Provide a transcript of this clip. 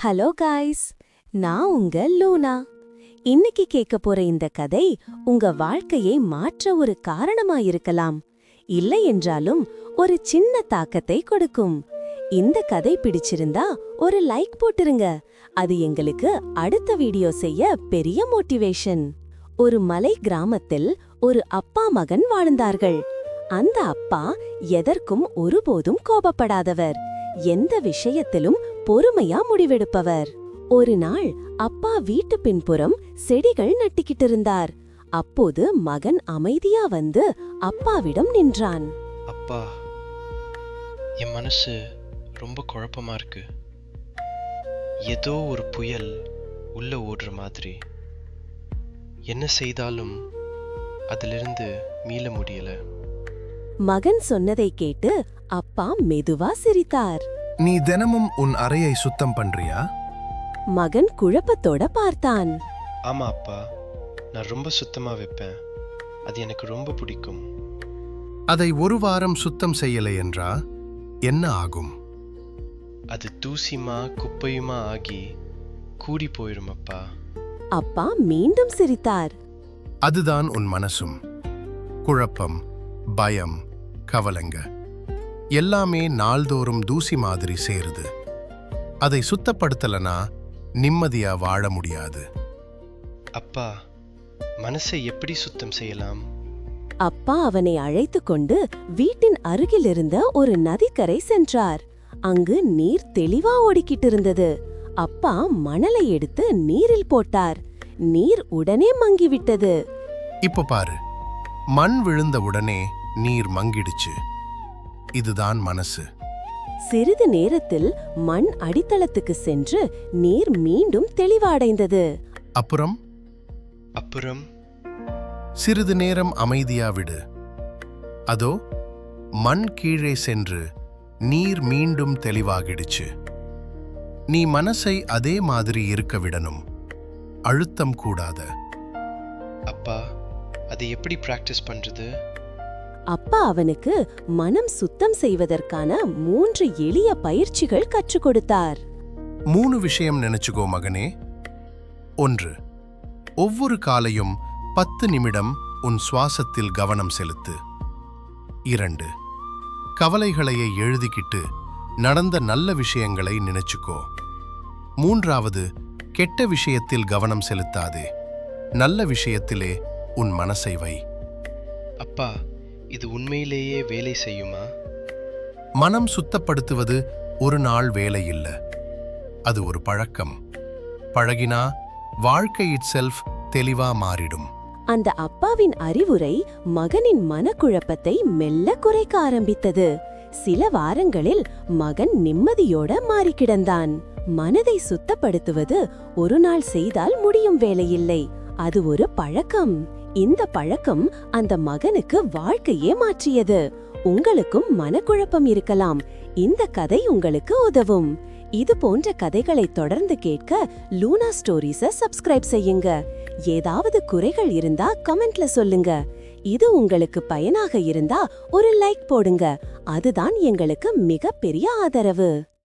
Hello guys, நான் உங்க லூனா. இன்னைக்கு கேட்க போற இந்த கதை உங்க வாழ்க்கையை மாற்ற ஒரு காரணமா இருக்கலாம், இல்லை என்றாலும் ஒரு சின்ன தாக்கத்தை கொடுக்கும். இந்த கதை பிடிச்சிருந்தா ஒரு லைக் போட்டுருங்க, அது எங்களுக்கு அடுத்த வீடியோ செய்ய பெரிய மோட்டிவேஷன். ஒரு மலை கிராமத்தில் ஒரு அப்பா மகன் வாழ்ந்தார்கள். அந்த அப்பா எதற்கும் ஒருபோதும் கோபப்படாதவர், எந்த விஷயத்திலும் பொறுமையா முடிவெடுப்பவர். ஒரு நாள் அப்பா வீட்டு பின்புறம் செடிகள் நட்டிக்கிட்டு இருந்தார். அப்போது மகன் அமைதியா வந்து அப்பாவிடம் நின்றான். அப்பா, என் மனசு ரொம்ப குழப்பமா இருக்கு. ஏதோ ஒரு புயல் உள்ள ஓடுற மாதிரி. என்ன செய்தாலும் அதிலிருந்து மீள முடியல. மகன் சொன்னதை கேட்டு அப்பா மெதுவா சிரித்தார். நீ தினமும் உன் அறையை சுத்தம் பண்றியா? மகன் குழப்பத்தோட பார்த்தான். ஆமா அப்பா, நான் ரொம்ப சுத்தமா வைப்பேன். அது எனக்கு ரொம்ப பிடிக்கும். அதை ஒரு வாரம் சுத்தம் செய்யலை என்றா என்ன ஆகும்? அது தூசிமா குப்பையுமா ஆகி கூடி போயிடும் அப்பா. அப்பா மீண்டும் சிரித்தார். அதுதான் உன் மனசும். குழப்பம், பயம், கவலைங்க எல்லாமே நாள்தோறும் தூசி மாதிரி சேருது. அதை சுத்தப்படுத்தலனா நிம்மதியா வாழ முடியாது. அப்பா, மனசை எப்படி சுத்தம் செய்யலாம்? அப்பா அவனை அழைத்து கொண்டு வீட்டின் அருகிலிருந்த ஒரு நதிக்கரை சென்றார். அங்கு நீர் தெளிவா ஓடிக்கிட்டு இருந்தது. அப்பா மணலை எடுத்து நீரில் போட்டார். நீர் உடனே மங்கிவிட்டது. இப்ப பாரு, மண் விழுந்த உடனே நீர் மங்கிடுச்சு. இதுதான் மனசு. சிறிது நேரத்தில் மண் அடித்தளத்துக்கு சென்று நீர் மீண்டும் தெளிவடைந்தது. அப்புறம் அப்புறம் சிறிது நேரம் அமைதியா விடு. அதோ மண் கீழே சென்று நீர் மீண்டும் தெளிவாகிடுச்சு. நீ மனசை அதே மாதிரி இருக்க விடணும், அழுத்தம் கூடாத. அப்பா, அதை எப்படி பிராக்டிஸ் பண்றது? அப்பா அவனுக்கு மனம் சுத்தம் செய்வதற்கான 3 எளிய பயிற்சிகள் கற்றுக் கொடுத்தார். 3 விஷயம் நினைச்சுக்கோ மகனே. 1. ஒவ்வொரு காலையும் 10 நிமிடம் உன் சுவாசத்தில் கவனம் செலுத்து. 2. கவலைகளையே எழுதிக்கிட்டு நடந்த நல்ல விஷயங்களை நினைச்சுக்கோ. 3. கெட்ட விஷயத்தில் கவனம் செலுத்தாதே, நல்ல விஷயத்திலே உன் மனசை வை. அப்பா, இது உண்மையிலேயே வேலை செய்யுமா? மனம் சுத்தப்படுத்துவது ஒரு நாள் வேலை இல்ல, அது ஒரு பழக்கம். பழகினா வாழ்க்கை இட்செல்ஃப் தெளிவா மாறிடும். அந்த அப்பாவின் அறிவுரை மகனின் மனக்குழப்பத்தை மெல்ல குறைக்க ஆரம்பித்தது. சில வாரங்களில் மகன் நிம்மதியோட மாறி கிடந்தான். மனதை சுத்தப்படுத்துவது ஒரு நாள் செய்தால் முடியும் வேலையில்லை, அது ஒரு பழக்கம். இந்த பழக்கம் அந்த மகனுக்கு வாழ்க்கையே மாற்றியது. உங்களுக்கும் மனக்குழப்பம் இருக்கலாம், இந்த கதை உங்களுக்கு உதவும். இது போன்ற கதைகளை தொடர்ந்து கேட்க லூனா ஸ்டோரிஸை சப்ஸ்கிரைப் செய்யுங்க. ஏதாவது குறைகள் இருந்தா கமெண்ட்ல சொல்லுங்க. இது உங்களுக்கு பயனாக இருந்தா ஒரு லைக் போடுங்க, அதுதான் எங்களுக்கு மிகப்பெரிய ஆதரவு.